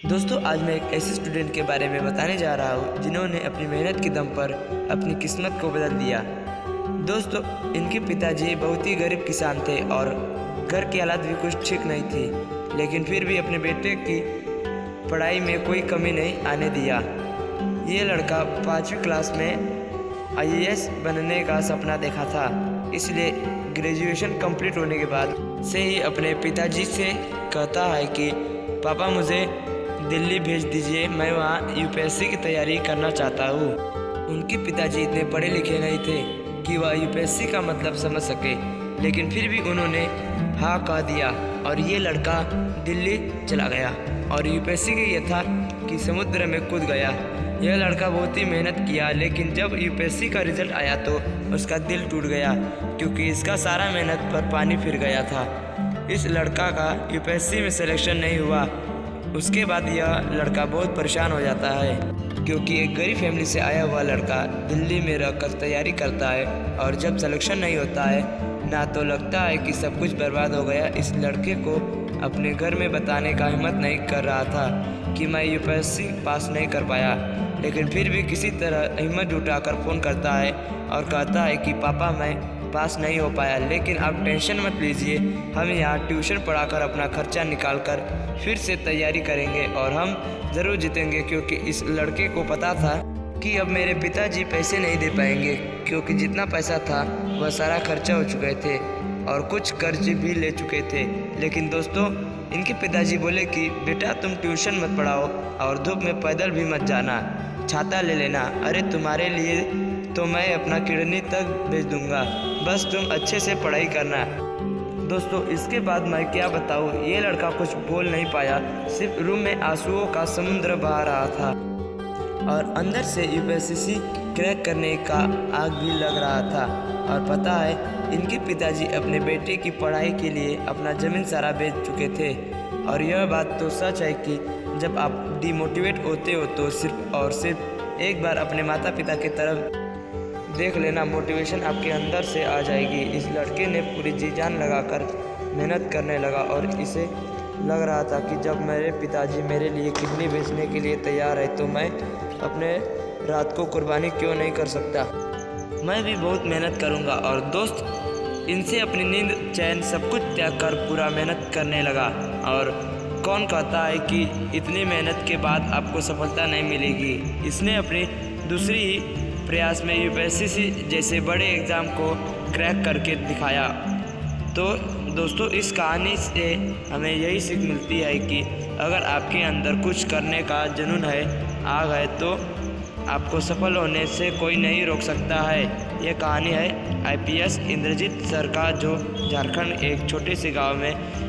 दोस्तों, आज मैं एक ऐसे स्टूडेंट के बारे में बताने जा रहा हूँ जिन्होंने अपनी मेहनत के दम पर अपनी किस्मत को बदल दिया। दोस्तों, इनके पिताजी बहुत ही गरीब किसान थे और घर की हालत भी कुछ ठीक नहीं थी, लेकिन फिर भी अपने बेटे की पढ़ाई में कोई कमी नहीं आने दिया। ये लड़का 5वीं क्लास में IAS बनने का सपना देखा था, इसलिए ग्रेजुएशन कंप्लीट होने के बाद से ही अपने पिताजी से कहता है कि पापा मुझे दिल्ली भेज दीजिए, मैं वहाँ UPSC की तैयारी करना चाहता हूँ। उनके पिताजी इतने पढ़े लिखे नहीं थे कि वह UPSC का मतलब समझ सके, लेकिन फिर भी उन्होंने हाँ कह दिया और ये लड़का दिल्ली चला गया और UPSC की यह था कि समुद्र में कूद गया। यह लड़का बहुत ही मेहनत किया, लेकिन जब UPSC का रिजल्ट आया तो उसका दिल टूट गया, क्योंकि इसका सारा मेहनत पर पानी फिर गया था। इस लड़का का UPSC में सिलेक्शन नहीं हुआ। उसके बाद यह लड़का बहुत परेशान हो जाता है, क्योंकि एक गरीब फैमिली से आया हुआ लड़का दिल्ली में रहकर तैयारी करता है और जब सिलेक्शन नहीं होता है ना, तो लगता है कि सब कुछ बर्बाद हो गया। इस लड़के को अपने घर में बताने का हिम्मत नहीं कर रहा था कि मैं UPSC पास नहीं कर पाया, लेकिन फिर भी किसी तरह हिम्मत जुटाकर फ़ोन करता है और कहता है कि पापा मैं पास नहीं हो पाया, लेकिन आप टेंशन मत लीजिए, हम यहाँ ट्यूशन पढ़ाकर अपना खर्चा निकाल कर फिर से तैयारी करेंगे और हम ज़रूर जीतेंगे। क्योंकि इस लड़के को पता था कि अब मेरे पिताजी पैसे नहीं दे पाएंगे, क्योंकि जितना पैसा था वह सारा खर्चा हो चुके थे और कुछ कर्ज भी ले चुके थे। लेकिन दोस्तों, इनके पिताजी बोले कि बेटा तुम ट्यूशन मत पढ़ाओ और धूप में पैदल भी मत जाना, छाता ले लेना। अरे तुम्हारे लिए तो मैं अपना किडनी तक बेच दूंगा, बस तुम अच्छे से पढ़ाई करना। दोस्तों, इसके बाद मैं क्या बताऊँ, ये लड़का कुछ बोल नहीं पाया, सिर्फ रूम में आंसुओं का समुद्र बहा रहा था और अंदर से UPSC क्रैक करने का आग भी लग रहा था। और पता है, इनके पिताजी अपने बेटे की पढ़ाई के लिए अपना ज़मीन सारा बेच चुके थे। और यह बात तो सच है कि जब आप डिमोटिवेट होते हो तो सिर्फ और सिर्फ एक बार अपने माता पिता की तरफ देख लेना, मोटिवेशन आपके अंदर से आ जाएगी। इस लड़के ने पूरी जी जान लगाकर मेहनत करने लगा और इसे लग रहा था कि जब मेरे पिताजी मेरे लिए किडनी बेचने के लिए तैयार है तो मैं अपने रात को कुर्बानी क्यों नहीं कर सकता। मैं भी बहुत मेहनत करूंगा। और दोस्त, इनसे अपनी नींद चैन सब कुछ त्याग कर पूरा मेहनत करने लगा। और कौन कहता है कि इतनी मेहनत के बाद आपको सफलता नहीं मिलेगी। इसने अपनी दूसरी ही प्रयास में UPSC जैसे बड़े एग्ज़ाम को क्रैक करके दिखाया। तो दोस्तों, इस कहानी से हमें यही सीख मिलती है कि अगर आपके अंदर कुछ करने का जुनून है, आग है, तो आपको सफल होने से कोई नहीं रोक सकता है। यह कहानी है IPS इंद्रजीत सर का, जो झारखंड एक छोटे से गांव में